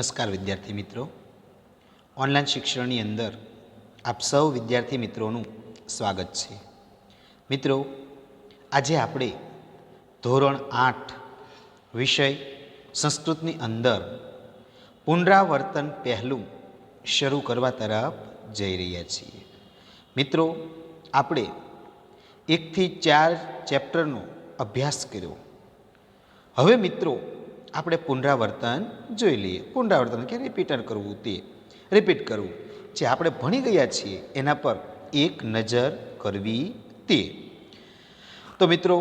નમસ્કાર વિદ્યાર્થી મિત્રો, ઓનલાઈન શિક્ષણની અંદર આપ સૌ વિદ્યાર્થી મિત્રોનું સ્વાગત છે. મિત્રો, આજે આપણે ધોરણ 8 વિષય સંસ્કૃતની અંદર પુનરાવર્તન પહેલું શરૂ કરવા તરફ જઈ રહ્યા છીએ. મિત્રો, આપણે 1 થી 4 ચેપ્ટરનો અભ્યાસ કર્યો. હવે મિત્રો આપણે પુનરાવર્તન જોઈ લઈએ. પુનરાવર્તન કે રિપીટ કરવું જે આપણે ભણી ગયા છીએ એના પર એક નજર કરવી તે. તો મિત્રો,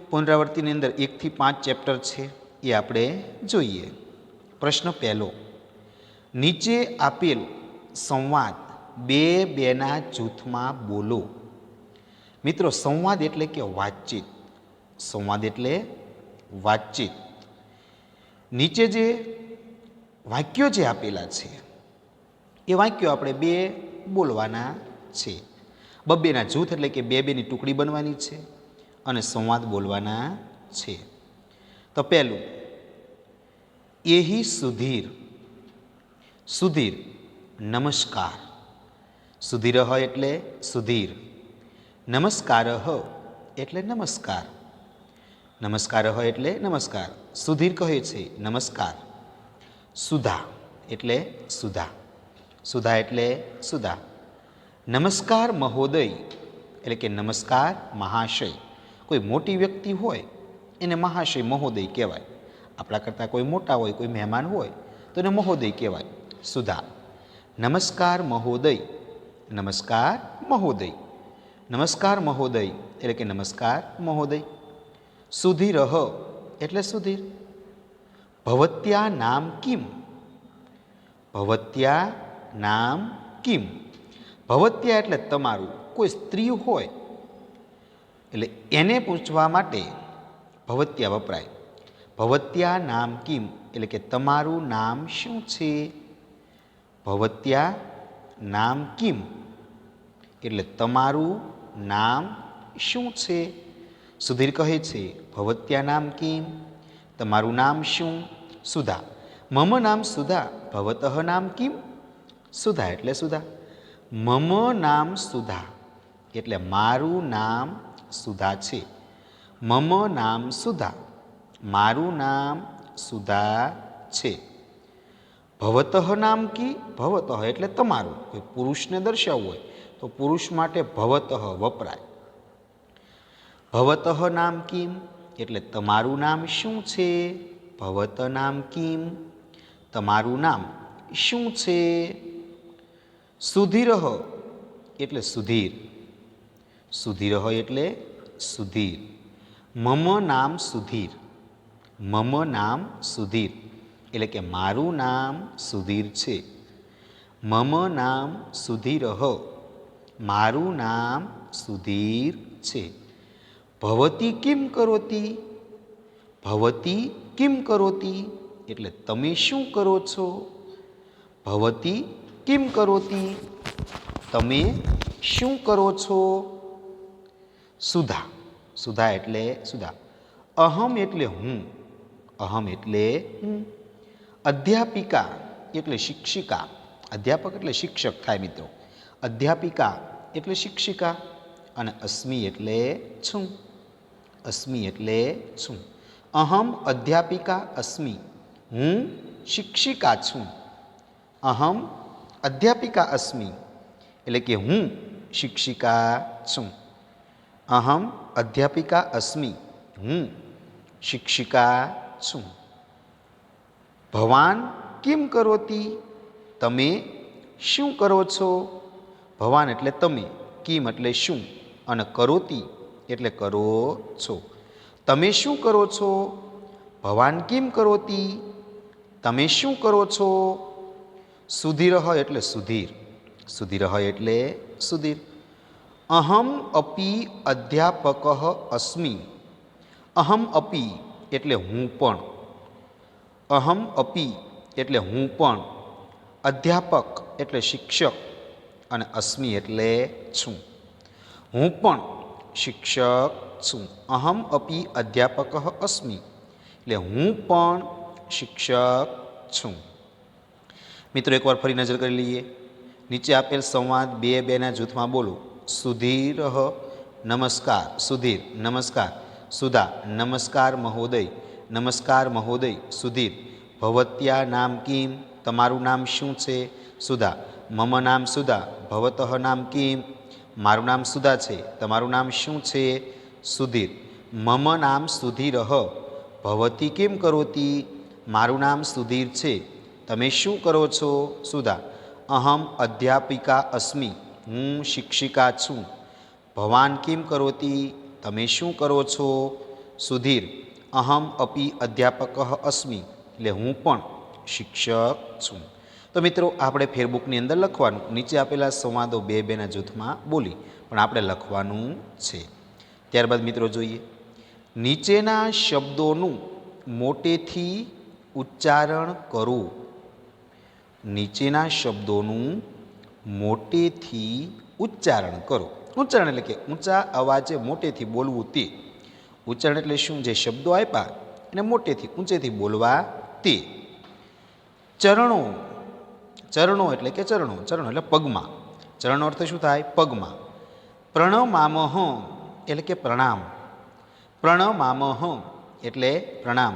પુનરાવર્તનની અંદર 1 થી 5 ચેપ્ટર છે એ આપણે જોઈએ. પ્રશ્ન પહેલો, નીચે આપેલ સંવાદ બેના જૂથમાં બોલો. મિત્રો, સંવાદ એટલે કે વાતચીત. સંવાદ એટલે વાતચીત. નીચે જે વાક્યો જે આપેલા છે એ વાક્યો આપણે બે બોલવાના છે. બબ્બેના જૂથ એટલે કે બેની ટુકડી બનવાની છે અને સંવાદ બોલવાના છે. તો પહેલું, એહી સુધીર. સુધીર નમસ્કાર. સુધીર એટલે સુધીર. નમસ્કાર એટલે નમસ્કાર. નમસ્કાર એટલે નમસ્કાર. સુધીર કહે છે નમસ્કાર. સુધા એટલે સુધા. સુધા એટલે સુધા. નમસ્કાર મહોદય એટલે કે નમસ્કાર મહાશય. કોઈ મોટી વ્યક્તિ હોય એને મહાશય મહોદય કહેવાય. આપણા કરતાં કોઈ મોટા હોય, કોઈ મહેમાન હોય તો એને મહોદય કહેવાય. સુધા. નમસ્કાર મહોદય. નમસ્કાર મહોદય. નમસ્કાર મહોદય એટલે કે નમસ્કાર મહોદય. સુધીર એટલે સુધીર. ભવત્યા નામ કિમ. ભવત્યા નામ કિમ. ભવત્યા એટલે તમારું. કોઈ સ્ત્રી હોય એટલે એને પૂછવા માટે ભવત્યા વપરાય. ભવત્યા નામ કિમ એટલે કે તમારું નામ શું છે. ભવત્યા નામ કિમ એટલે તમારું નામ શું છે. સુધીર કહે છે ભવત્યા નામ કિમ, તમારું નામ શું. સુધા. મમ નામ સુધા. ભવતઃ નામ કિમ. સુધા એટલે સુધા. મમ નામ સુધા એટલે મારું નામ સુધા છે. મમ નામ સુધા, મારું નામ સુધા છે. ભવતઃ નામ કી. ભવતઃ એટલે તમારું. કોઈ પુરુષને દર્શાવવું હોય તો પુરુષ માટે ભવતઃ વપરાય. ભવતઃ નામ કિમ એટલે તમારું નામ શું છે. ભવત નામ કિમ, તમારું નામ શું છે. સુધીર એટલે સુધીર. સુધીર એટલે સુધીર. મમ નામ સુધીર. મમ નામ સુધીર એટલે કે મારું નામ સુધીર છે. મમ નામ સુધીર, મારું નામ સુધીર છે. ભવતી કિમ કરોતી. ભવતી કિમ કરોતી એટલે તમે શું કરો છો. ભવતી કિમ કરોતી, તમે શું કરો છો. સુધા. સુધા એટલે સુધા. અહમ એટલે હું. અહમ એટલે હું. અધ્યાપિકા એટલે શિક્ષિકા. અધ્યાપક એટલે શિક્ષક થાય મિત્રો. અધ્યાપિકા એટલે શિક્ષિકા. અને અસ્મિ એટલે છું. અસ્મિ એટલે છું. અહમ અધ્યાપિકા અસ્મિ. હું શિક્ષિકા છું. અહમ અધ્યાપિકા અસ્મિ એટલે કે હું શિક્ષિકા છું. અહમ અધ્યાપિકા અસ્મિ, હું શિક્ષિકા છું. ભવાન કિમ કરોતી. તમે શું કરો છો. ભવાન એટલે તમે, કિમ એટલે શું અને કરોતી એટલે કરો છો. તમે શું કરો છો. ભવાન કિમ કરોતી, તમે શું કરો છો. સુધીર એટલે સુધીર. સુધીર એટલે સુધીર. અહમ અપી અધ્યાપક અસ્મિ. અહમ અપી એટલે હું પણ. અહમ અપી એટલે હું પણ. અધ્યાપક એટલે શિક્ષક અને અસ્મિ એટલે છું. હું પણ શિક્ષક છું. અહમ અપી અધ્યાપક અસ્મિ એટલે હું પણ શિક્ષક છું. મિત્રો એકવાર ફરી નજર કરી લઈએ. નીચે આપેલ સંવાદ બે બેના જૂથમાં બોલો. સુધીર નમસ્કાર. સુધીર નમસ્કાર. સુધા નમસ્કાર મહોદય. નમસ્કાર મહોદય. સુધીર ભવત્યા નામ કિમ. તમારું નામ શું છે? સુધા મમ નામ સુધા. ભવતઃ નામ કિમ. મારું નામ સુધા છે. તમારું નામ શું છે? સુધીર મમ નામ સુધીર. ભવતી કિમ કરોતી. મારું નામ સુધીર છે. તમે શું કરો છો? સુધા અહમ અધ્યાપિકા અસ્મિ. હું શિક્ષિકા છું. ભવાન કિમ કરોતી. તમે શું કરો છો? સુધીર અહમ અપી અધ્યાપક અસ્મિ. એટલે હું પણ શિક્ષક છું. તો મિત્રો આપણે ફેરબુકની અંદર લખવાનું. નીચે આપેલા સંવાદો બે બેના જૂથમાં બોલી પણ આપણે લખવાનું છે. ત્યારબાદ મિત્રો જોઈએ. નીચેના શબ્દોનું મોટેથી ઉચ્ચારણ કરો. નીચેના શબ્દોનું મોટેથી ઉચ્ચારણ કરો. ઉચ્ચારણ એટલે કે ઊંચા અવાજે મોટેથી બોલવું તે. ઉચ્ચારણ એટલે શું? જે શબ્દો આપ્યા એને મોટેથી ઊંચેથી બોલવા તે. ચરણો. ચરણો એટલે કે ચરણો. ચરણો એટલે પગમાં. ચરણનો અર્થ શું થાય? પગમાં. પ્રણમામહ એટલે કે પ્રણામ. પ્રણમામહ એટલે પ્રણામ.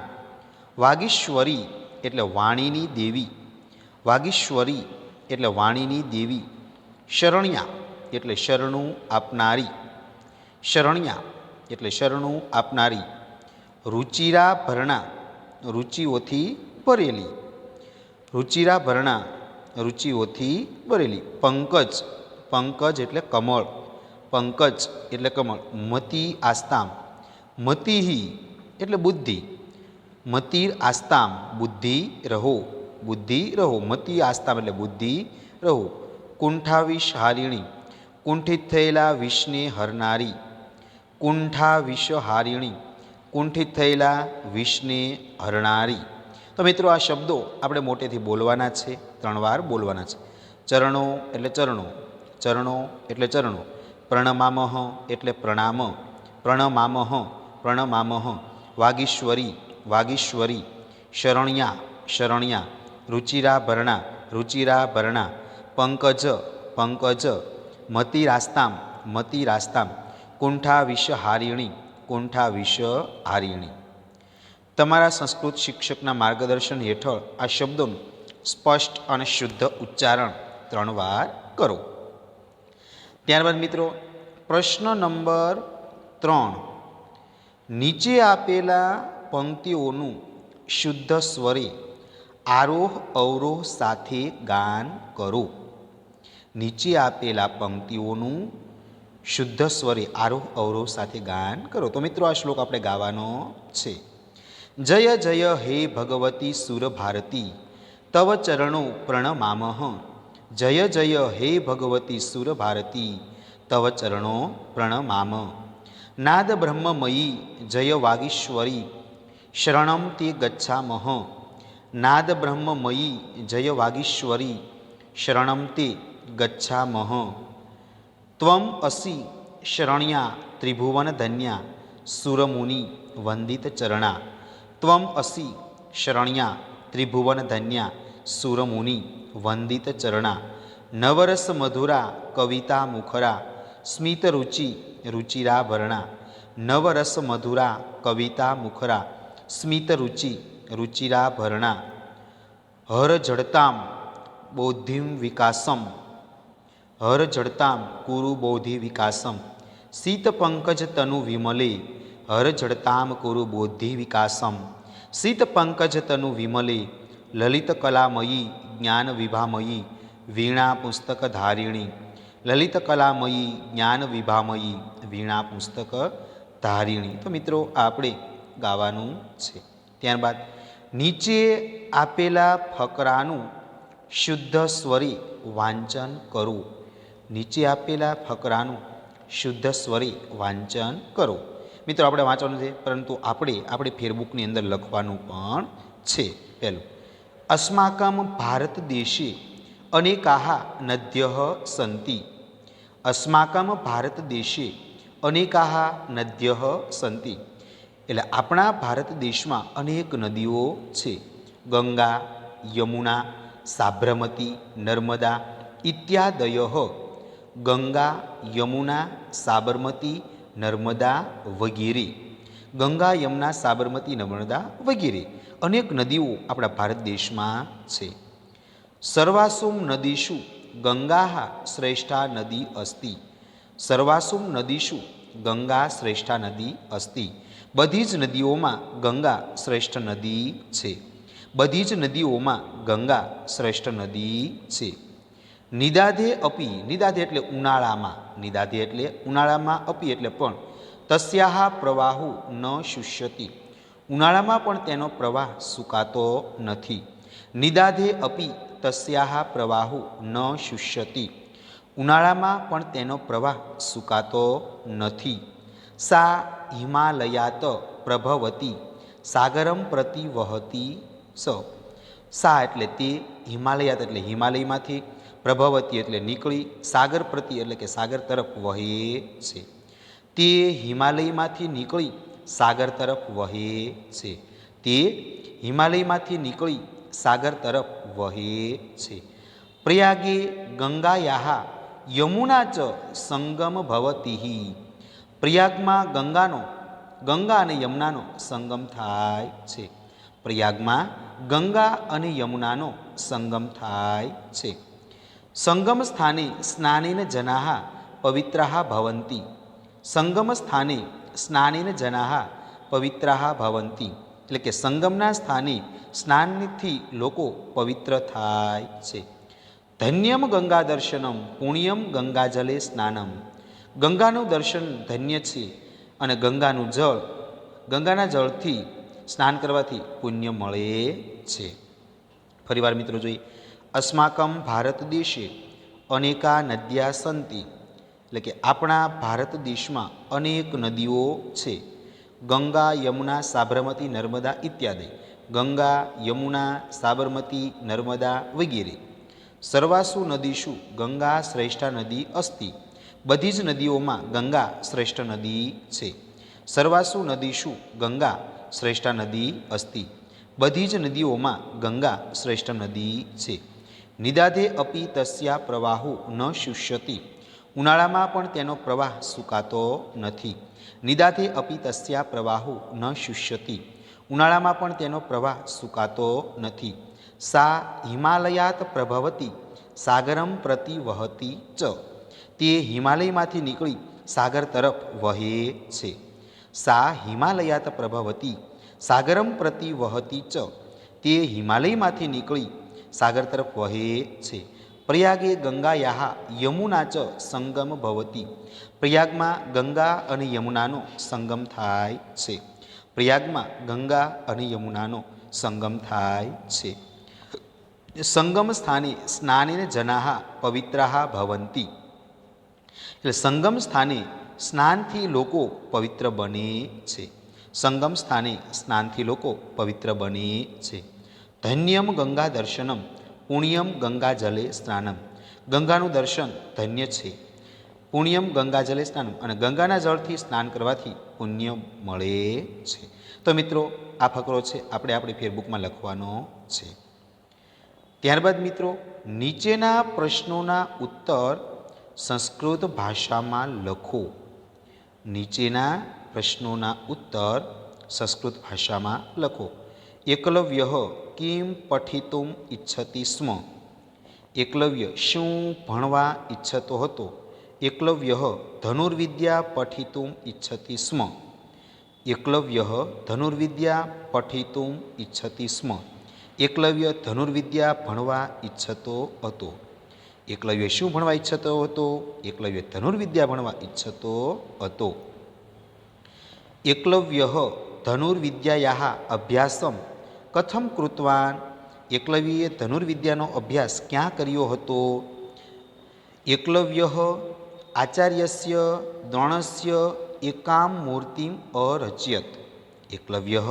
વાગીશ્વરી એટલે વાણીની દેવી. વાગીશ્વરી એટલે વાણીની દેવી. શરણ્યા એટલે શરણું આપનારી. શરણ્યા એટલે શરણું આપનારી. રુચિરા ભરણા રુચિઓથી ભરેલી. રુચિરા ભરણા રુચિઓથી ભરેલી. પંકજ. પંકજ એટલે કમળ. પંકજ એટલે કમળ. મતિ આસ્તામ. મતિહી એટલે બુદ્ધિ. મતિર આસ્તામ બુદ્ધિ રહો. બુદ્ધિ રહો. મતિ આસ્તામ એટલે બુદ્ધિ રહો. કુંઠાવિષ હારિણી કુંઠિત થયેલા વિષને હરનારી. કુંઠાવિષ હારિણી કુંઠિત થયેલા વિષને હરનારી. તો મિત્રો આ શબ્દો આપણે મોટેથી બોલવાના છે. 3 વાર બોલવાના છે. ચરણો એટલે ચરણો. ચરણો એટલે ચરણો. પ્રણમામહ એટલે પ્રણામ. પ્રણમામહ પ્રણમામહ. વાગીશ્વરી વાગીશ્વરી. શરણ્યા શરણ્યા. રુચિરા ભરણા રુચિરા ભરણા. પંકજ પંકજ. મતિરાસ્તામ મતિરાસ્તામ. કુંઠાવિષ હારિણી કુંઠાવિષ હારિણી. તમારા સંસ્કૃત શિક્ષકના માર્ગદર્શન હેઠળ આ શબ્દોનું સ્પષ્ટ અને શુદ્ધ ઉચ્ચારણ 3 વાર કરો. ત્યારબાદ મિત્રો પ્રશ્ન નંબર 3. નીચે આપેલા પંક્તિઓનું શુદ્ધ સ્વરે આરોહ અવરોહ સાથે ગાન કરો. નીચે આપેલા પંક્તિઓનું શુદ્ધ સ્વરે આરોહ અવરોહ સાથે ગાન કરો. તો મિત્રો આ શ્લોક આપણે ગાવાનો છે. જય જય હે ભગવતી સુરભારતી તવ ચરણો પ્રણમામહ. જય જય હે ભગવતી સુરભારતી તવ ચરણો પ્રણમામ. નાદ બ્રહ્મમયી જય વાગીશ્વરી શરણમ તે ગચ્છામહ. નાદ બ્રહ્મમયી જય વાગીશ્વરી શરણમ તે ગચ્છામહ. ત્વમ અસી શરણ્યા ત્રિભુવન ધન્યા સુરમુનિ વંદિત ચરણા. ત્વમ અસી શરણ્યા ત્રિભુવન ધન્યા સુરમુનિ વંદિત ચરણા. નવરસ મધુરા કવિતા મુખરા સ્મિત રુચિ રુચિરાભરણા. નવરસ મધુરા કવિતા મુખરા સ્મિત રુચિ રુચિરાભરણા. હર જડતામ બૌદ્ધિમ વિકાસમ. હર જડતામ કુરુ બૌદ્ધિ વિકાસમ. શીત પંકજ તનુ વિમલે હર જડતામ કુરુ બૌદ્ધિ વિકાસમ. શીત પંકજ તનુ વિમલે લલિત કલામયી જ્ઞાન વિભામયી વીણા પુસ્તક ધારિણી. લલિત કલામયી જ્ઞાન વિભામયી વીણા પુસ્તક ધારિણી. તો મિત્રો આપણે ગાવાનું છે. ત્યારબાદ નીચે આપેલા ફકરાનું શુદ્ધ સ્વરે વાંચન કરો. નીચે આપેલા ફકરાનું શુદ્ધ સ્વરે વાંચન કરો. મિત્રો આપણે વાંચવાનું છે પરંતુ આપણે આપણી ફેરબુકની અંદર લખવાનું પણ છે. પહેલું અસ્માકમ ભારત દેશે અનેકાહ નદ્યઃ સંતિ. અસ્માકમ ભારત દેશે અનેકાહ નદ્યઃ સંતિ. એટલે આપણા ભારત દેશમાં અનેક નદીઓ છે. ગંગા યમુના સાબરમતી નર્મદા ઇત્યાદયઃ ગંગા યમુના સાબરમતી નર્મદા વગેરે. ગંગા યમુના સાબરમતી નર્મદા વગેરે અનેક નદીઓ આપણા ભારત દેશમાં છે. સર્વાસુમ નદીષુ ગંગા શ્રેષ્ઠા નદી અસ્તિ. સર્વાસુમ નદીષુ ગંગા શ્રેષ્ઠા નદી અસ્તિ. બધી જ નદીઓમાં ગંગા શ્રેષ્ઠ નદી છે. બધી જ નદીઓમાં ગંગા શ્રેષ્ઠ નદી છે. નિદાધે અપી, નિદાધે એટલે ઉનાળામાં, નિદાધે એટલે ઉનાળામાં, અપી એટલે પણ, તસ્યાહા પ્રવાહુ ન શુષ્યતિ, ઉનાળામાં પણ તેનો પ્રવાહ સુકાતો નથી. નિદાધે અપી તસ્યાહા પ્રવાહુ ન શુષ્યતિ, ઉનાળામાં પણ તેનો પ્રવાહ સુકાતો નથી. સા હિમાલયાત પ્રભવતી સાગરમ પ્રતિ વહતી સ. સા એટલે તે, હિમાલયાત એટલે હિમાલયમાંથી, પ્રભવતી એટલે નીકળી, સાગર પ્રતિ એટલે કે સાગર તરફ વહે છે. તે હિમાલયમાંથી નીકળી સાગર તરફ વહે છે. તે હિમાલયમાંથી નીકળી સાગર તરફ વહે છે. પ્રયાગે ગંગાયાહ યમુના ચ સંગમ ભવતી. પ્રયાગમાં ગંગા અને યમુનાનો સંગમ થાય છે. પ્રયાગમાં ગંગા અને યમુનાનો સંગમ થાય છે. સંગમ સ્થાને સ્નાનેન જનાઃ પવિત્રાઃ ભવન્તિ. સંગમ સ્થાને સ્નાનેન જનાઃ પવિત્રાઃ ભવન્તિ, એટલે કે સંગમના સ્થાને સ્નાનથી લોકો પવિત્ર થાય છે. ધન્યમ ગંગા દર્શનમ પુણ્યમ ગંગાજલે સ્નાનમ. ગંગાનું દર્શન ધન્ય છે અને ગંગાના જળથી સ્નાન કરવાથી પુણ્ય મળે છે. ફરીવાર મિત્રો જોઈએ, અસ્માકમ ભારત દેશે અનેકા નદ્યા સંતિ, એટલે કે આપણા ભારત દેશમાં અનેક નદીઓ છે. ગંગા યમુના સાબરમતી નર્મદા ઇત્યાદિ, ગંગા યમુના સાબરમતી નર્મદા વગેરે. સર્વાસુ નદીષુ ગંગા શ્રેષ્ઠા નદી અસ્તિ. બધી જ નદીઓમાં ગંગા શ્રેષ્ઠ નદી છે. સર્વાસુ નદીષુ ગંગા શ્રેષ્ઠા નદી અસ્તિ. બધી જ નદીઓમાં ગંગા શ્રેષ્ઠ નદી છે. નિદાધે અપી તસ્યા પ્રવાહુ ન શુષ્યતિ, ઉનાળામાં પણ તેનો પ્રવાહ સુકાતો નથી. નિદાધે અપી તસ્યા પ્રવાહુ ન શુષ્યતિ, ઉનાળામાં પણ તેનો પ્રવાહ સુકાતો નથી. સા હિમાલયાત પ્રભવતી સાગરમ પ્રતિ વહતી ચ, તે હિમાલયમાંથી નીકળી સાગર તરફ વહે છે. સા હિમાલયાત પ્રભવતી સાગરમ પ્રતિ વહતી ચ, તે હિમાલયમાંથી નીકળી સાગર તરફ વહે છે. પ્રયાગે ગંગાયાહ યમુના ચ સંગમ ભવતી. પ્રયાગમાં ગંગા અને યમુનાનો સંગમ થાય છે. પ્રયાગમાં ગંગા અને યમુનાનો સંગમ થાય છે. સંગમ સ્થાને સ્નાનેન જનાઃ પવિત્રાઃ ભવન્તિ, એટલે સંગમ સ્થાને સ્નાનથી લોકો પવિત્ર બને છે. સંગમ સ્થાને સ્નાનથી લોકો પવિત્ર બને છે. ધન્યમ ગંગા દર્શનમ પુણ્યમ ગંગા જલે સ્નાનમ. ગંગાનું દર્શન ધન્ય છે. પુણ્યમ ગંગા જલે સ્નાનમ, અને ગંગાના જળથી સ્નાન કરવાથી પુણ્ય મળે છે. તો મિત્રો, આ ફકરો છે આપણે આપણી ફેરબુકમાં લખવાનો છે. ત્યારબાદ મિત્રો, નીચેના પ્રશ્નોના ઉત્તર સંસ્કૃત ભાષામાં લખો. નીચેના પ્રશ્નોના ઉત્તર સંસ્કૃત ભાષામાં લખો. એકલવ્ય કિમ પઠિતુમ ઇચ્છતિ સ્મ. એકલવ્ય શું ભણવા ઈચ્છતો હતો? એકલવ્ય ધનુર્વિદ્યા પઠિતુમ ઇચ્છતિ સ્મ. એકલવ્ય ધનુર્વિદ્યા પઠિતુમ ઇચ્છતિ સ્મ. એકલવ્ય ધનુર્વિદ્યા ભણવા ઈચ્છતો હતો. એકલવ્ય શું ભણવા ઈચ્છતો હતો? એકલવ્ય ધનુર્વિદ્યા ભણવા ઈચ્છતો હતો. એકલવ્ય ધનુર્વિદ્યાયાઃ અભ્યાસમ કથમ કૃતવાન. એકલવ્યએ ધનુર્વિદ્યાનો અભ્યાસ ક્યાં કર્યો હતો? એકલવ્ય આચાર્યસ્ય દ્રોણસ્ય એકામ મૂર્તિમ અરચ્યત. એકલવ્ય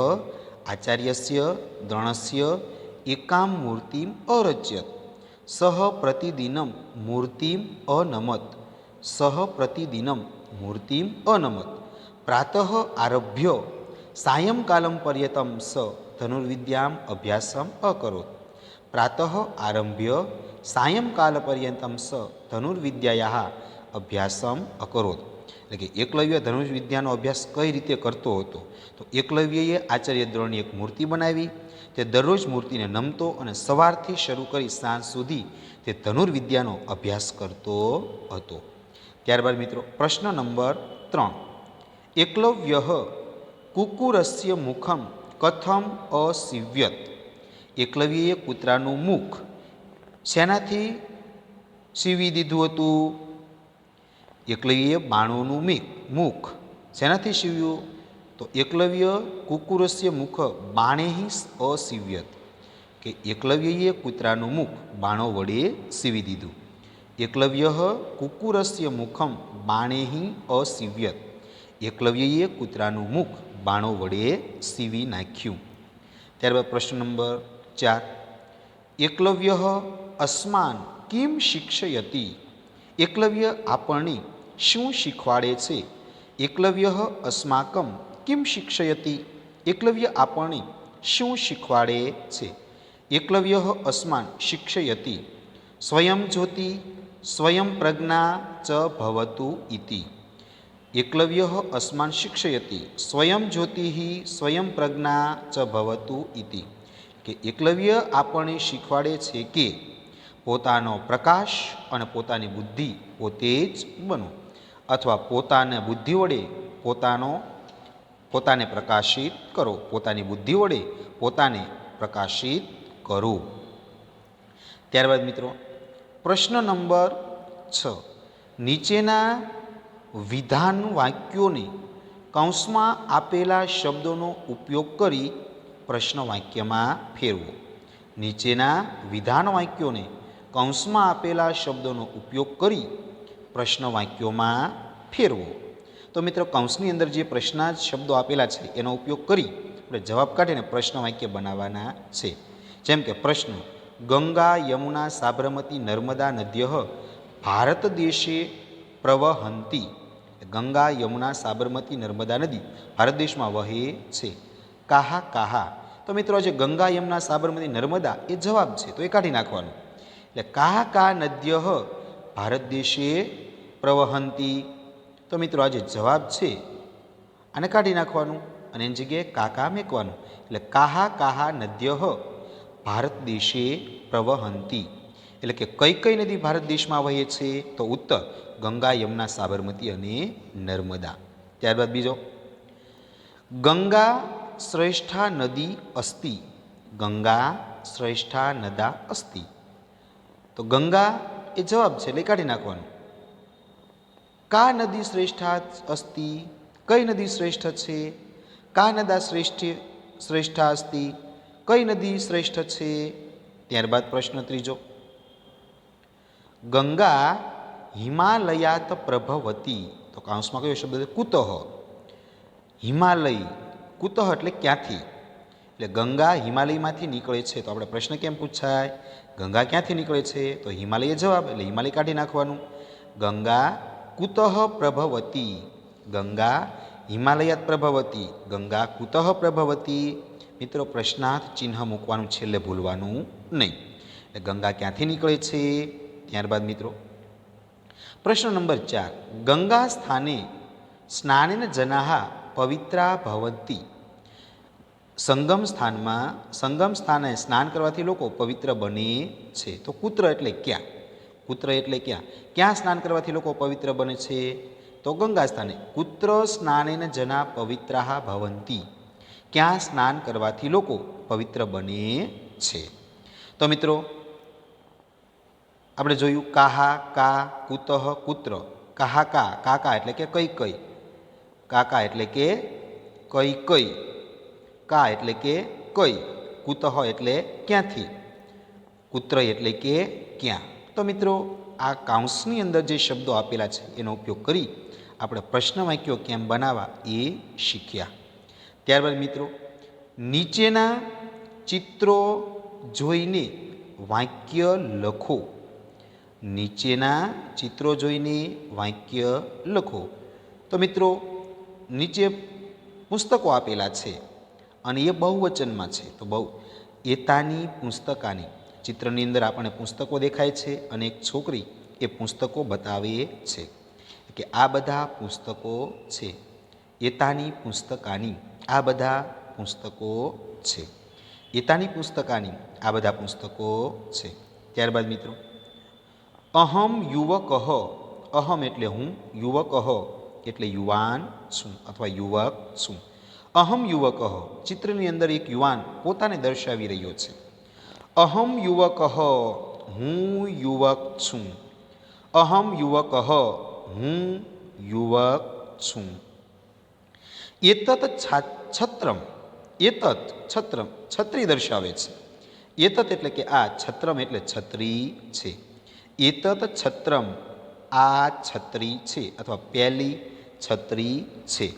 આચાર્યસ્ય દ્રોણસ્ય એકામ મૂર્તિમ અરચ્યત. સહ પ્રતિદિનમ મૂર્તિમ અનમત. સહ પ્રતિદિનમ મૂર્તિમ અનમત. પ્રાતઃ આરભ્ય સાયંકાલમ પર્યંતમ સ ધનુર્વિદ્યામ અભ્યાસમ અકરોત. प्रातः आरभ्य सायंकालपर्यन्तं स धनुर्विद्यायाः अभ्यासम अकरोत्। એટલે કે એકલવ્ય ધનુષ વિદ્યાનો અભ્યાસ કઈ રીતે કરતો હતો? તો એકલવ્યએ આચાર્ય દ્રોણની એક મૂર્તિ બનાવી. તે દરરોજ મૂર્તિને નમતો અને સવારથી શરૂ કરી સાંજ સુધી તે ધનુર્વિદ્યાનો અભ્યાસ કરતો હતો. ત્યારબાદ મિત્રો પ્રશ્ન નંબર 3. એકલવ્ય કુકુરસ્ય મુખમ કથમ અસીવ્યત. એકલવ્યએ કૂતરાનું મુખ શેનાથી સીવી દીધું હતું? એકલવ્યએ બાણોનું મુખ શેનાથી સીવ્યું? તો એકલવ્ય કુકુરસ્ય મુખ બાણેહી અસીવ્યત, કે એકલવ્યએ કૂતરાનું મુખ બાણો વડે સીવી દીધું. એકલવ્ય કુકુરસ્ય મુખમ બાણેહી અસીવ્યત. એકલવ્યએ કૂતરાનું મુખ બાણો વડે સીવી નાખ્યું. ત્યારબાદ પ્રશ્ન નંબર 4. એકલવ્ય અસ્માન કિમ શિક્ષયતી. એકલવ્ય આપણને શું શીખવાડે છે? એકલવ્ય અસ્માકમ કિમ શિક્ષયતી. એકલવ્ય આપણને શું શીખવાડે છે? એકલવ્ય અસ્માન શિક્ષયતી સ્વયં જ્યોતિ સ્વયં પ્રજ્ઞા ચ ભવતુ ઇતિ. એકલવ્ય અસ્માન શિક્ષયતી સ્વયં જ્યોતિ સ્વયં પ્રજ્ઞા ચ ભવતુ ઇતિ. કે એકલવ્ય આપણને શીખવાડે છે કે પોતાનો પ્રકાશ અને પોતાની બુદ્ધિ પોતે જ બનો, અથવા પોતાને બુદ્ધિ વડે પોતાને પ્રકાશિત કરો. પોતાની બુદ્ધિ વડે પોતાને પ્રકાશિત કરો. ત્યારબાદ મિત્રો પ્રશ્ન નંબર 6. નીચેના વિધાન વાક્યોને કૌંસમાં આપેલા શબ્દોનો ઉપયોગ કરી પ્રશ્ન વાક્યમાં ફેરવો. નીચેના વિધાન વાક્યોને કૌંસમાં આપેલા શબ્દોનો ઉપયોગ કરી પ્રશ્ન વાક્યોમાં ફેરવો. તો મિત્રો કૌંસની અંદર જે પ્રશ્નાર્થ શબ્દો આપેલા છે એનો ઉપયોગ કરી આપણે જવાબ કાઢીને પ્રશ્ન વાક્ય બનાવવાના છે. જેમ કે પ્રશ્ન: ગંગા યમુના સાબરમતી નર્મદા નદ્ય ભારત દેશે પ્રવહંતી. ગંગા યમુના સાબરમતી નર્મદા નદી ભારત દેશમાં વહે છે. કાહા કાહા. તો મિત્રો જે ગંગા યમુના સાબરમતી નર્મદા એ જવાબ છે, તો એ કાઢી નાખવાનું. એટલે કાહા કા નદ્ય ભારત દેશે પ્રવહંતી. તો મિત્રો આ જે જવાબ છે આને કાઢી નાખવાનું અને એની જગ્યાએ કાકા મેકવાનું. એટલે કાહા કાહા નદ્ય ભારત દેશે પ્રવહંતી. એટલે કે કઈ કઈ નદી ભારત દેશમાં વહે છે? તો ઉત્તર ગંગા યમુના સાબરમતી અને નર્મદા. ત્યારબાદ બીજો: ગંગા શ્રેષ્ઠા નદી અસ્તિ. ગંગા શ્રેષ્ઠા નદા અસ્તિ. તો ગંગા એ જવાબ છે એટલે કાઢી નાખવાનું. કા નદી શ્રેષ્ઠા અસ્તિ. કઈ નદી શ્રેષ્ઠ છે? કા નદા શ્રેષ્ઠા અસ્તિ. કઈ નદી શ્રેષ્ઠ છે? ત્યારબાદ પ્રશ્ન ત્રીજો: ગંગા હિમાલયાત પ્રભવતી. તો કૌંસમાં કયો શબ્દ છે? કુતઃ. હિમાલય કુતઃ એટલે ક્યાંથી? એટલે ગંગા હિમાલયમાંથી નીકળે છે. તો આપણે પ્રશ્ન કેમ પૂછાય? ગંગા ક્યાંથી નીકળે છે? તો હિમાલય જવાબ એટલે હિમાલય કાઢી નાખવાનું. ગંગા કુતઃ પ્રભવતી. ગંગા હિમાલયાત પ્રભવતી. ગંગા કુતઃ પ્રભવતી. મિત્રો પ્રશ્નાર્થ ચિહ્ન મૂકવાનું છેલ્લે ભૂલવાનું નહીં. એટલે ગંગા ક્યાંથી નીકળે છે? ત્યારબાદ મિત્રો પ્રશ્ન નંબર 4. ગંગા સ્થાને સ્નાનેન જનાઃ પવિત્રા ભવંતી. સંગમ સ્થાને સ્નાન કરવાથી લોકો પવિત્ર બને છે. તો કુત્ર એટલે ક્યાં? કુત્ર એટલે ક્યાં? ક્યાં સ્નાન કરવાથી લોકો પવિત્ર બને છે? તો ગંગા સ્થાને. કુત્ર સ્નાનેન જના પવિત્રાઃ ભવંતી. ક્યાં સ્નાન કરવાથી લોકો પવિત્ર બને છે? તો મિત્રો આપણે જોયું કાહા કા, કુતઃ કુત્ર, કાહા કા કાકા એટલે કે કઈ કઈ, કાકા એટલે કે કઈ કઈ, કા એટલે કે કઈ, કુતઃ એટલે ક્યાંથી, કુત્ર એટલે કે ક્યાં. તો મિત્રો આ કૌંસની અંદર જે શબ્દો આપેલા છે એનો ઉપયોગ કરી આપણે પ્રશ્ન વાક્યો કેમ બનાવવા એ શીખ્યા. ત્યારબાદ મિત્રો નીચેના ચિત્રો જોઈને વાક્ય લખો. નીચેના ચિત્રો જોઈને વાક્ય લખો. તો મિત્રો નીચે પુસ્તકો આપેલા છે અને એ બહુવચનમાં છે. તો એતાની પુસ્તકાની ચિત્રની અંદર આપણને પુસ્તકો દેખાય છે અને એક છોકરી એ પુસ્તકો બતાવે છે કે આ બધા પુસ્તકો છે. એતાની પુસ્તકાની, આ બધા પુસ્તકો છે. એતાની પુસ્તકાની, આ બધા પુસ્તકો છે. ત્યારબાદ મિત્રો અહમ યુવક, અહમ એટલે હું, યુવક એટલે યુવાન છું અથવા યુવક છું. અહમ યુવક, ચિત્રની અંદર એક યુવાન પોતાને દર્શાવી રહ્યો છે. અહમ યુવક, હું યુવક છું. અહમ યુવક, હું યુવક છું. એતત છત્રમ, એતત છત્રમ છત્રી દર્શાવે છે. એતત એટલે કે આ, છત્રમ એટલે છત્રી છે. એતત છત્રમ, આ છત્રી છે અથવા પહેલી છત્રી છે.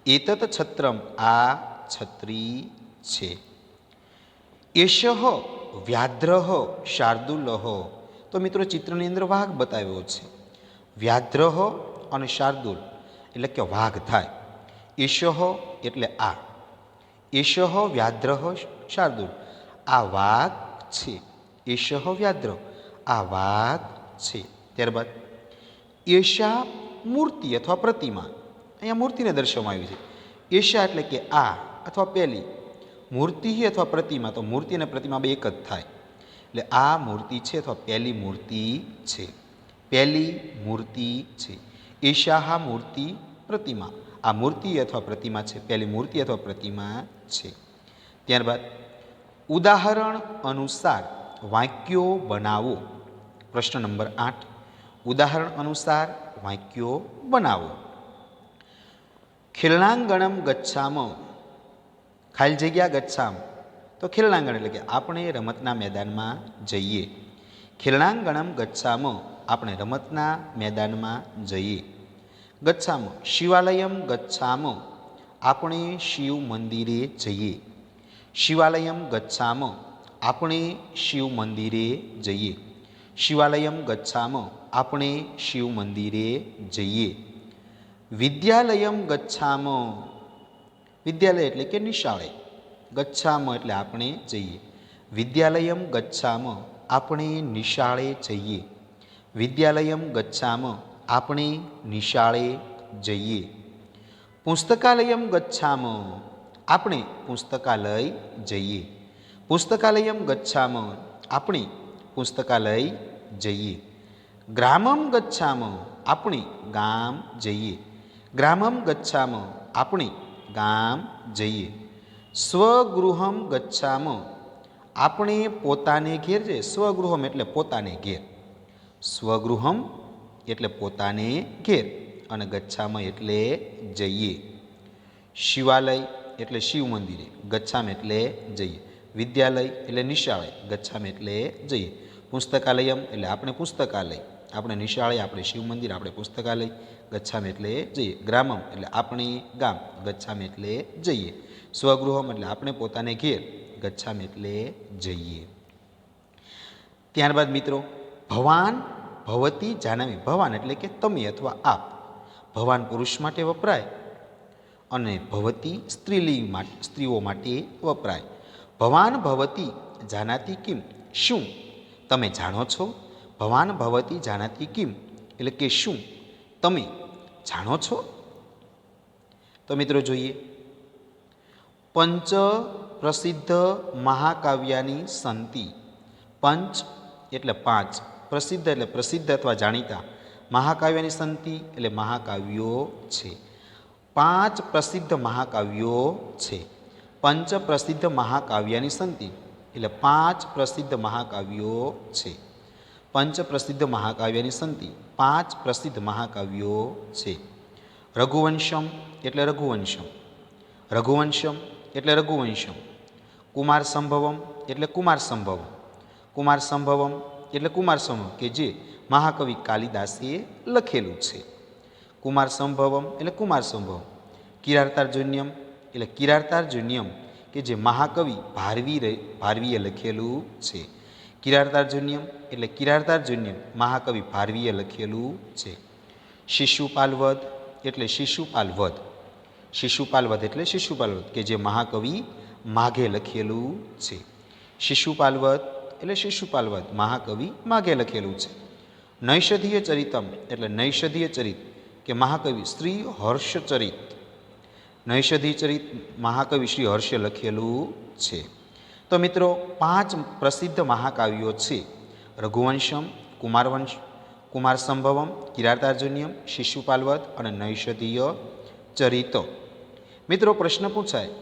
એતત છત્રમ, આ છત્રી છે. એષઃ વ્યાધ્રઃ શાર્દુલઃ, તો મિત્રો ચિત્રની અંદર વાઘ બતાવ્યો છે. વ્યાધ્રઃ અને શાર્દુલ એટલે કે વાઘ થાય. એષઃ એટલે આ, એષઃ વ્યાધ્રઃ શાર્દુલ, આ વાઘ છે. એષઃ વ્યાધ્ર, આ વાઘ છે. ત્યારબાદ એષા મૂર્તિ અથવા પ્રતિમા, અહીંયા મૂર્તિને દર્શાવવામાં આવી છે. એષા એટલે કે આ અથવા પહેલી, મૂર્તિ અથવા પ્રતિમા, તો મૂર્તિ અને પ્રતિમા બે એક જ થાય. એટલે આ મૂર્તિ છે અથવા પહેલી મૂર્તિ છે. પહેલી મૂર્તિ છે. એષા મૂર્તિ પ્રતિમા, આ મૂર્તિ અથવા પ્રતિમા છે, પહેલી મૂર્તિ અથવા પ્રતિમા છે. ત્યારબાદ ઉદાહરણ અનુસાર વાક્યો બનાવો. પ્રશ્ન નંબર 8, ઉદાહરણ અનુસાર વાક્યો બનાવો. ખેલણાંગણમ ગચ્છામ, ખાલી જગ્યા ગચ્છામ, તો ખેલણાંગણ એટલે કે આપણે રમતના મેદાનમાં જઈએ. ખેલણાંગણમ ગચ્છામ, આપણે રમતના મેદાનમાં જઈએ. ગચ્છામ શિવાલયમ ગચ્છામ, આપણે શિવ મંદિરે જઈએ. શિવાલયમ ગચ્છામ, આપણે શિવ મંદિરે જઈએ. શિવાલયમ ગચ્છામ, આપણે શિવ મંદિરે જઈએ. વિદ્યાલયમ ગચ્છામ, વિદ્યાલય એટલે કે નિશાળે. ગચ્છામ એટલે આપણે જઈએ. વિદ્યાલયમ ગચ્છામ, આપણે નિશાળે જઈએ. વિદ્યાલયમ ગચ્છામ, આપણે નિશાળે જઈએ. પુસ્તકાલયમ ગચ્છામ, આપણે પુસ્તકાલય જઈએ. પુસ્તકાલયમ ગચ્છામ, આપણે પુસ્તકાલય જઈએ. ગ્રામમ ગચ્છામ, આપણે ગામ જઈએ. ગ્રામમ ગચ્છામ, આપણે ગામ જઈએ. સ્વગૃહમ ગચ્છામ, આપણે પોતાને ઘેર જઈએ. સ્વગૃહમ એટલે પોતાને ઘેર. સ્વગૃહમ એટલે પોતાને ઘેર અને ગચ્છામ એટલે જઈએ. શિવાલય એટલે શિવ મંદિરે, ગચ્છામ એટલે જઈએ. વિદ્યાલય એટલે નિશાળે, ગચ્છામ એટલે જઈએ. પુસ્તકાલયમ એટલે આપણે પુસ્તકાલય, આપણે નિશાળે, આપણે શિવ મંદિર, આપણે પુસ્તકાલય, ગચ્છામ એટલે જઈએ. ગ્રામમ એટલે આપણે ગામ, ગચ્છામ એટલે જઈએ. સ્વગૃહમ એટલે આપણે પોતાને ઘેર, ગચ્છામ એટલે જઈએ. ત્યારબાદ મિત્રો ભવાન ભવતી જાનામી, ભવાન એટલે કે તમે અથવા આપ. ભવાન પુરુષ માટે વપરાય અને ભવતી સ્ત્રીલિંગ માટે, સ્ત્રીઓ માટે વપરાય. ભવાન ભવતી જાનાતી કિમ, શું તમે જાણો છો? ભવાન ભવતી જાનાતી કિમ એટલે કે શું તમે જાણો છો? તો મિત્રો જોઈએ, પંચ પ્રસિદ્ધ મહાકાવ્યાની સંતિ. પંચ એટલે પાંચ, પ્રસિદ્ધ એટલે પ્રસિદ્ધ અથવા જાણીતા, મહાકાવ્યની સંતિ એટલે મહાકાવ્યો છે. પાંચ પ્રસિદ્ધ મહાકાવ્યો છે. પંચ પ્રસિદ્ધ મહાકાવ્યાની સંતિ એટલે પાંચ પ્રસિદ્ધ મહાકાવ્યો છે. પંચ પ્રસિદ્ધ મહાકાવ્યની સંતિ, પાંચ પ્રસિદ્ધ મહાકાવ્યો છે. રઘુવંશમ એટલે રઘુવંશમ, રઘુવંશમ એટલે રઘુવંશમ. કુમાર સંભવમ એટલે કુમાર સંભવમ, કુમાર સંભવમ એટલે કુમાર સંભવમ કે જે મહાકવિ કાલિદાસે લખેલું છે. કુમાર સંભવમ એટલે કુમાર સંભવમ. કિરાતાર્જુન્યમ એટલે કિરાતાર્જુન્યમ કે જે મહાકવિ ભારવીએ લખેલું છે. કિરાતાર્જુન્યમ એટલે કિરાતાર્જુન્યમ મહાકવિ ભારવીએ લખેલું છે. શિશુપાલવધ એટલે શિશુપાલવધ, શિશુપાલવધ એટલે શિશુપાલવધ કે જે મહાકવિ માઘે લખેલું છે. શિશુપાલવધ એટલે શિશુપાલ વધ મહાકવિ માઘે લખેલું છે. નૈષધીય ચરિતમ એટલે નૈષધીય ચરિત કે મહાકવિ શ્રી હર્ષચરિત. નૈષધીય ચરિત મહાકવિ શ્રી હર્ષે લખેલું છે. તો મિત્રો 5 પ્રસિદ્ધ મહાકાવ્યો છે: રઘુવંશમ, કુમાર સંભવમ, કિરાતાર્જુનિયમ, શિશુપાલવધ અને નૈષધીય ચરિતો. મિત્રો પ્રશ્ન પૂછાય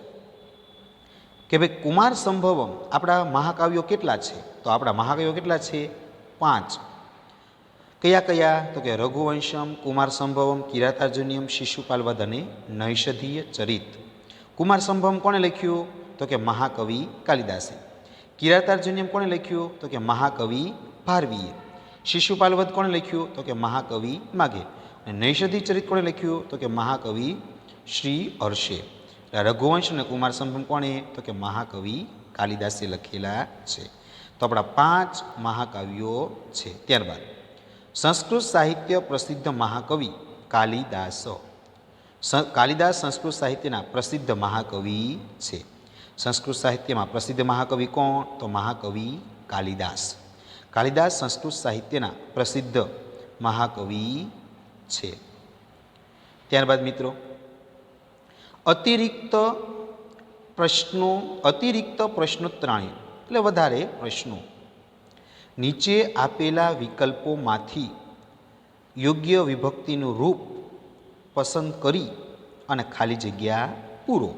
કે ભાઈ કુમાર સંભવમ આપણા મહાકાવ્યો કેટલા છે? તો આપણા મહાકાવ્યો કેટલા છે? 5. કયા કયા? તો કે રઘુવંશમ, કુમાર સંભવમ, કિરાતાર્જુનિયમ, શિશુપાલવધ અને નૈષધીય ચરિત. કુમાર સંભવમ કોણે લખ્યું? તો કે મહાકવિ કાલિદાસે. કિરાતાર્જુનિયમ કોણે લખ્યું? તો કે મહાકવિ ભારવીએ. શિશુપાલવધ કોણે લખ્યું? તો કે મહાકવિ માઘે. અને નૈષધીય ચરિત કોણે લખ્યું? તો કે મહાકવિ શ્રી હર્ષે. રઘુવંશ અને કુમાર સંભવમ કોણે? તો કે મહાકવિ કાલિદાસે લખેલા છે. તો આપણા 5 મહાકાવ્યો છે. ત્યારબાદ સંસ્કૃત સાહિત્ય પ્રસિદ્ધ મહાકવિ કાલિદાસ. કાલિદાસ સંસ્કૃત સાહિત્યના પ્રસિદ્ધ મહાકવિ છે. સંસ્કૃત સાહિત્યમાં પ્રસિદ્ધ મહાકવિ કોણ? તો મહાકવિ કાલિદાસ. કાલિદાસ સંસ્કૃત સાહિત્યના પ્રસિદ્ધ મહાકવિ છે. ત્યારબાદ મિત્રો અતિરિક્ત પ્રશ્નોત્તરાણી એટલે વધારે પ્રશ્નો. નીચે આપેલા વિકલ્પોમાંથી યોગ્ય વિભક્તિનું રૂપ પસંદ કરી અને ખાલી જગ્યા પૂરો.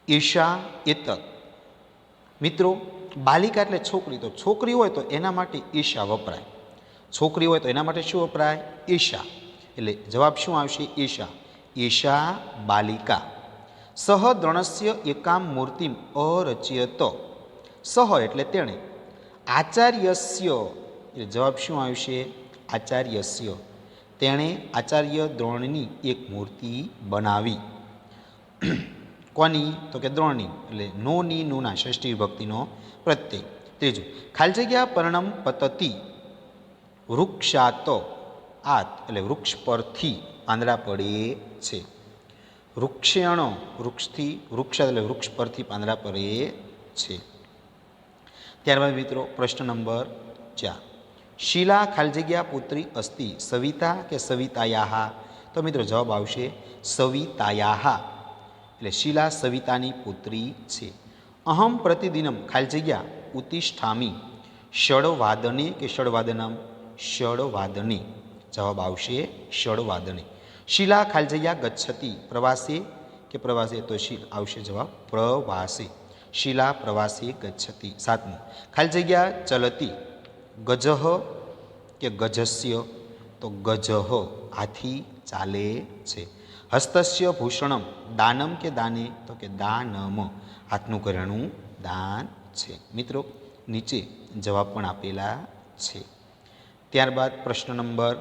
ઈશા એતત. મિત્રો બાલિકા એટલે છોકરી, તો છોકરી હોય તો એના માટે ઈશા વપરાય. છોકરી હોય તો એના માટે શું વપરાય? ઈશા. એટલે જવાબ શું આવશે? ઈશા. ઈશા બાલિકા. સહ દ્રણસ્ય એકામ મૂર્તિમ અરચયત. સહ એટલે તેણે. આચાર્યસ્ય એટલે જવાબ શું આવશે? આચાર્યસ્ય. તેણે આચાર્ય દ્રોણની એક મૂર્તિ બનાવી. કોની? તો કે દ્રોણની. એટલે નોની નુના ષષ્ઠી વિભક્તિનો પ્રત્યય. ત્રીજું ખાલી જગ્યા પર્ણમ પતતી વૃક્ષાત. આત એટલે વૃક્ષ પરથી પાંદડા પડે છે. વૃક્ષેણ વૃક્ષથી, વૃક્ષાત એટલે વૃક્ષ પરથી પાંદડા પડે છે. ત્યારબાદ મિત્રો પ્રશ્ન નંબર 4. શીલા ખાલી જગ્યા પુત્રી અસ્તિ સવિતા કે સવિતાયાહ? તો મિત્રો જવાબ આવશે સવિતાયાહ. એટલે શીલા સવિતાની પુત્રી છે. અહમ પ્રતિદિનમ ખાલી જગ્યા ઉત્તિષ્ઠામી ષડવાદને કે ષડવાદનમ? ષડવાદને. જવાબ આવશે ષડવાદને. શીલા ખાલી જગ્યા ગચ્છતિ પ્રવાસે કે પ્રવાસે? તો આવશે જવાબ પ્રવાસે. શીલા પ્રવાસે ગચ્છતિ. 7. ખાલી જગ્યા ચલતી ગજહ કે ગજસ્ય? તો ગજહ હાથી ચાલે છે. હસ્તસ્ય ભૂષણમ દાનમ કે દાને? તો કે દાનમ હાથનું ઘરેણું દાન છે. મિત્રો નીચે જવાબ પણ આપેલા છે. ત્યારબાદ પ્રશ્ન નંબર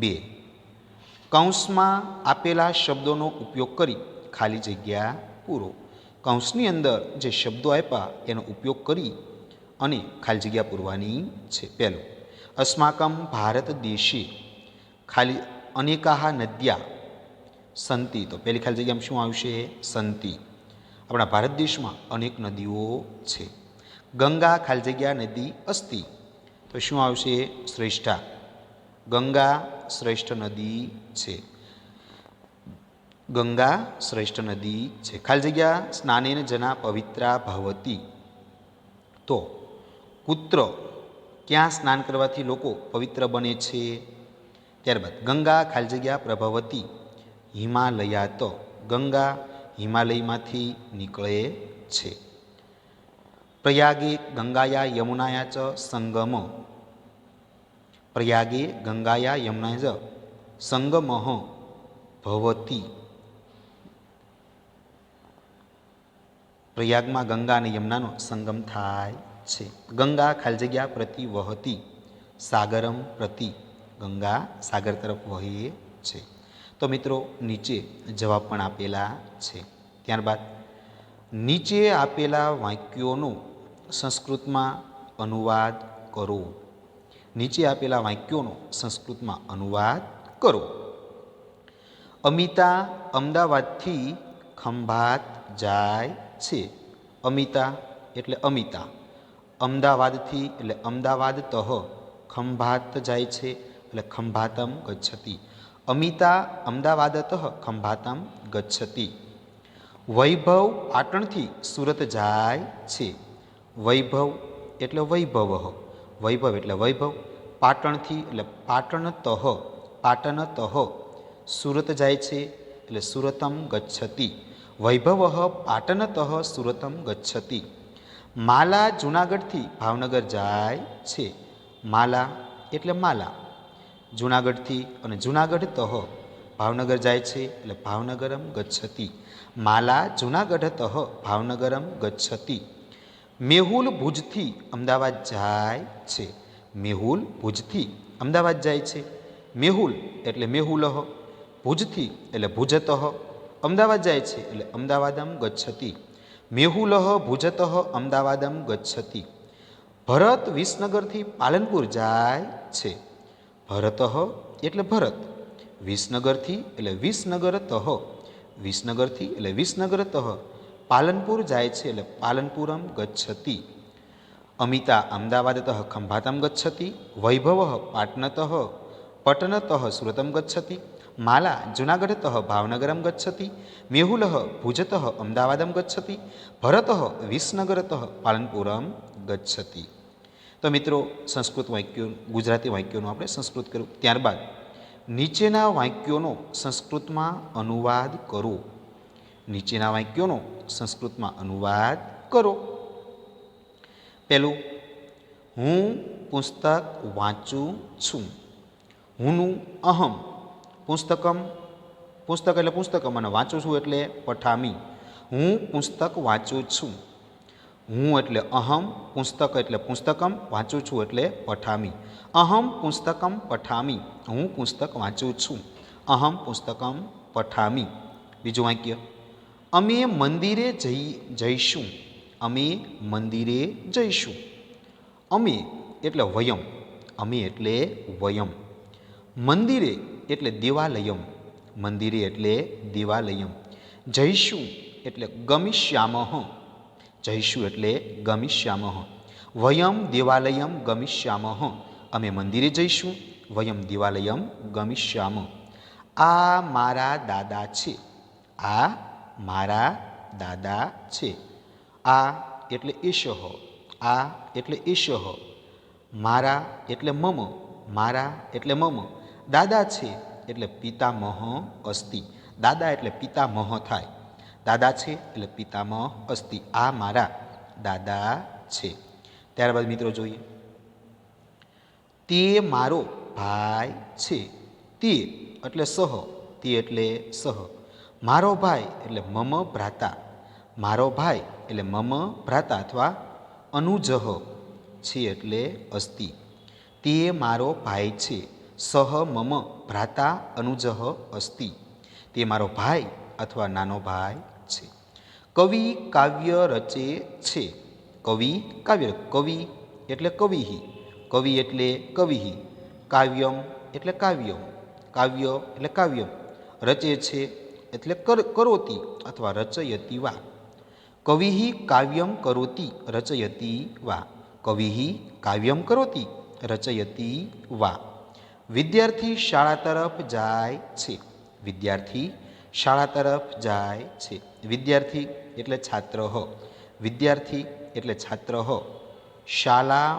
2. કૌંસમાં આપેલા શબ્દોનો ઉપયોગ કરી ખાલી જગ્યા પૂરો. કૌંસની અંદર જે શબ્દો આપ્યા એનો ઉપયોગ કરી અને ખાલી જગ્યા પૂરવાની છે. પહેલું અસ્માકમ ભારત દેશે ખાલી અનેકાહ નદ્યા સંતિ. તો પહેલી ખાલી જગ્યામાં શું આવશે? સંતિ. આપણા ભારત દેશમાં અનેક નદીઓ છે. ગંગા ખાલી જગ્યા નદી અસ્તિ. તો શું આવશે? શ્રેષ્ઠા. ગંગા શ્રેષ્ઠ નદી છે. ગંગા શ્રેષ્ઠ નદી છે. ખાલી જગ્યા સ્નાનેન જના પવિત્રા ભવતી. તો કુત્ર ક્યાં સ્નાન કરવાથી લોકો પવિત્ર બને છે? ત્યારબાદ ગંગા ખાલી જગ્યા પ્રભવતી હિમાલયાત. ગંગા હિમાલયમાંથી નીકળે છે. પ્રયાગે ગંગાયા યમુનાયા ચ સંગમ. પ્રયાગે ગંગાયા યમુનાયા ચ સંગમ ભવતી. પ્રયાગમાં ગંગા અને યમુનાનો સંગમ થાય છે. ગંગા ખાલી જગ્યા પ્રતિ વહતી સાગરમ પ્રતિ. ગંગા સાગર તરફ વહે છે. તો મિત્રો નીચે જવાબ પણ આપેલા છે. ત્યારબાદ નીચે આપેલા વાક્યોનો સંસ્કૃતમાં અનુવાદ કરો. નીચે આપેલા વાક્યોનો સંસ્કૃતમાં અનુવાદ કરો. અમિતા અમદાવાદથી ખંભાત જાય છે. અમિતા એટલે અમિતા અમદાવાદથી એટલે અમદાવાદતઃ ખંભાત જાય છે એટલે ખંભાતમ ગચ્છતિ. અમિતા અમદાવાદતઃ ખંભાતમ ગચ્છતિ. વૈભવ પાટણથી સુરત જાય છે. વૈભવ એટલે વૈભવ, વૈભવ એટલે વૈભવ. પાટણથી એટલે પાટણતઃ, પાટનતઃ સુરત જાય છે એટલે સુરતમ ગચ્છતિ. વૈભવ પાટનતઃ સુરતમ ગચ્છતિ. માલા જુનાગઢથી ભાવનગર જાય છે. માલા એટલે માલા, જુનાગઢથી અને જુનાગઢતઃ ભાવનગર જાય છે એટલે ભાવનગરમ ગચ્છતિ. માલા જુનાગઢતઃ ભાવનગરમ ગચ્છતિ. મેહુલ ભુજથી અમદાવાદ જાય છે. મેહુલ ભુજથી અમદાવાદ જાય છે. મેહુલ એટલે મેહુલઃ, ભુજથી એટલે ભુજતઃ અમદાવાદ જાય છે એટલે અમદાવાદમ ગચ્છતિ. મેહુલઃ ભુજતઃ અમદાવાદમ ગચ્છતિ. ભરત વિસનગરથી પાલનપુર જાય છે. ભરતઃ એટલે ભરત, વિસનગરથી એટલે વિસનગરતઃ, વિસનગરથી એટલે વિસનગરતઃ પાલનપુર જાય છે એટલે પાલનપુરમ ગચ્છતિ. અમિતા અમદાવાદતઃ ખંભાતમ ગચ્છતિ. વૈભવ પાટનતઃ પટનતઃ સુરતમ ગચ્છતિ. માલા જુનાગઢતઃ ભાવનગરમ ગચ્છતિ. મેહુલઃ ભુજતઃ અમદાવાદમ ગચ્છતિ. ભરતઃ વિસનગરતઃ પાલનપુરમ ગચ્છતિ. તો મિત્રો સંસ્કૃત વાક્યો, ગુજરાતી વાક્યોનો આપણે સંસ્કૃત કર્યું. ત્યારબાદ નીચેના વાક્યોનો સંસ્કૃતમાં અનુવાદ કરો. નીચેના વાક્યોનો સંસ્કૃતમાં અનુવાદ કરો. પહેલું, હું પુસ્તક વાંચું છું. હુંનું અહમ, પુસ્તકમ, પુસ્તક એટલે પુસ્તકમ અને વાંચું છું એટલે પઠામી. હું પુસ્તક વાંચું છું. હું એટલે અહમ, પુસ્તક એટલે પુસ્તકમ, વાંચું છું એટલે પઠામી. અહમ પુસ્તકમ પઠામી. હું પુસ્તક વાંચું છું. અહમ પુસ્તકમ પઠામી. બીજું વાક્ય, અમે મંદિરે જઈશું. અમે મંદિરે જઈશું. અમે એટલે વયમ, અમે એટલે વયમ. મંદિરે એટલે દેવાલયમ, મંદિરે એટલે દેવાલયમ. જઈશું એટલે ગમિષ્યામઃ, જઈશું એટલે ગમિષ્યામઃ. વયમ દેવાલયમ ગમિષ્યામઃ. અમે મંદિરે જઈશું. વયમ દેવાલયમ ગમિષ્યામઃ. આ મારા દાદા છે. આ મારા દાદા છે. આ એટલે એશઃ, આ એટલે એશઃ. મારા એટલે મમ, મારા એટલે મમ. દાદા છે એટલે પિતામહ અસ્તિ. દાદા એટલે પિતામહ થાય. દાદા છે એટલે પિતામહ અસ્તિ. આ મારા દાદા છે. ત્યારબાદ મિત્રો જોઈએ, તે મારો ભાઈ છે. તે એટલે સહ, તે એટલે સહ. મારો ભાઈ એટલે મમ ભ્રાતા. મારો ભાઈ એટલે મમ ભ્રાતા અથવા અનુજઃ છે એટલે અસ્તિ. તે મારો ભાઈ છે. સહ મમ ભ્રાતા અનુજઃ અસ્તિ. તે મારો ભાઈ અથવા નાનો ભાઈ છે. કવિ કાવ્ય રચે છે. કવિ કાવ્ય, કવિ એટલે કવિહિ, કવિ એટલે કવિહિ. કાવ્યમ એટલે કાવ્યમ, કાવ્ય એટલે કાવ્યમ. રચે છે એટલે કરોતી અથવા રચયતી વા. કવિહિ કાવ્યમ કરોતી રચયતી વા. કવિહિ કાવ્યમ કરોતી રચયતી વા. વિદ્યાર્થી શાળા તરફ જાય છે. વિદ્યાર્થી શાળા તરફ જાય છે. વિદ્યાર્થી એટલે છાત્ર હ, વિદ્યાર્થી એટલે છાત્ર હ. શાળા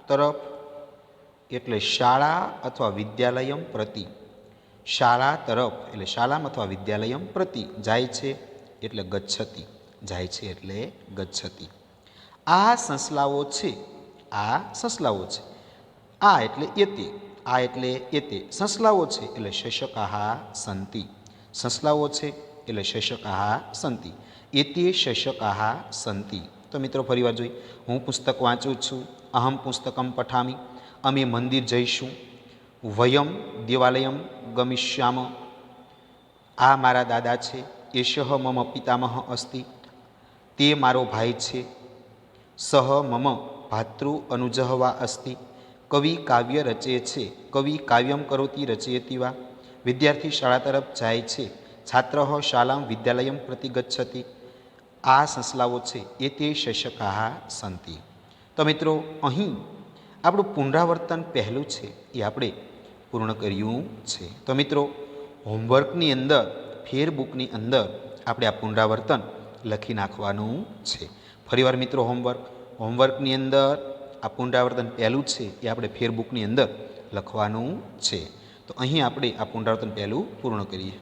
તરફ એટલે શાળા અથવા વિદ્યાલયમ પ્રતિ. શાળા તરફ એટલે શાળામ અથવા વિદ્યાલયમ પ્રતિ જાય છે એટલે ગચ્છતિ. જાય છે એટલે ગચ્છતિ. આ સંસલાઓ છે. આ સંસલાઓ છે. આ એટલે એતે, આ એટલે એતે. સંસલાઓ છે એટલે શશકાહા સંતિ. સંસલાઓ છે એટલે શશકાહા સંતિ. એતે શશકાહા સંતિ. તો મિત્રો ફરીવાર જોઈ, હું પુસ્તક વાંચું છું. અહમ પુસ્તકમ પઠામી. અમે મંદિર જઈશું. વયમ દેવાલયમ ગમિષ્યામ. આ મારા દાદા છે. એષઃ મમ પિતામહ અસ્તિ. તે મારો ભાઈ છે. સહ મમ ભાતૃ અનુજઃ વા અસ્તિ. કવિ કાવ્ય રચે છે. કવિ કાવ્યમ કરોતી રચયતી વા. વિદ્યાર્થી શાળા તરફ જાય છે. છાત્ર શાલામ વિદ્યાલયમ પ્રતિ ગચ્છતિ. આ સંસલાઓ છે એ તે શશકાહા સંતિ. તો તો મિત્રો અહીં આપણું પુનરાવર્તન પહેલું છે એ આપણે પૂર્ણ કર્યું છે. તો મિત્રો હોમવર્કની અંદર ફેરબુકની અંદર આપણે આ પુનરાવર્તન લખી નાખવાનું છે. ફરીવાર મિત્રો હોમવર્કની અંદર આ પુનરાવર્તન પહેલું છે એ આપણે ફેરબુકની અંદર લખવાનું છે. તો અહીં આપણે આ પુનરાવર્તન પહેલું પૂર્ણ કરીએ.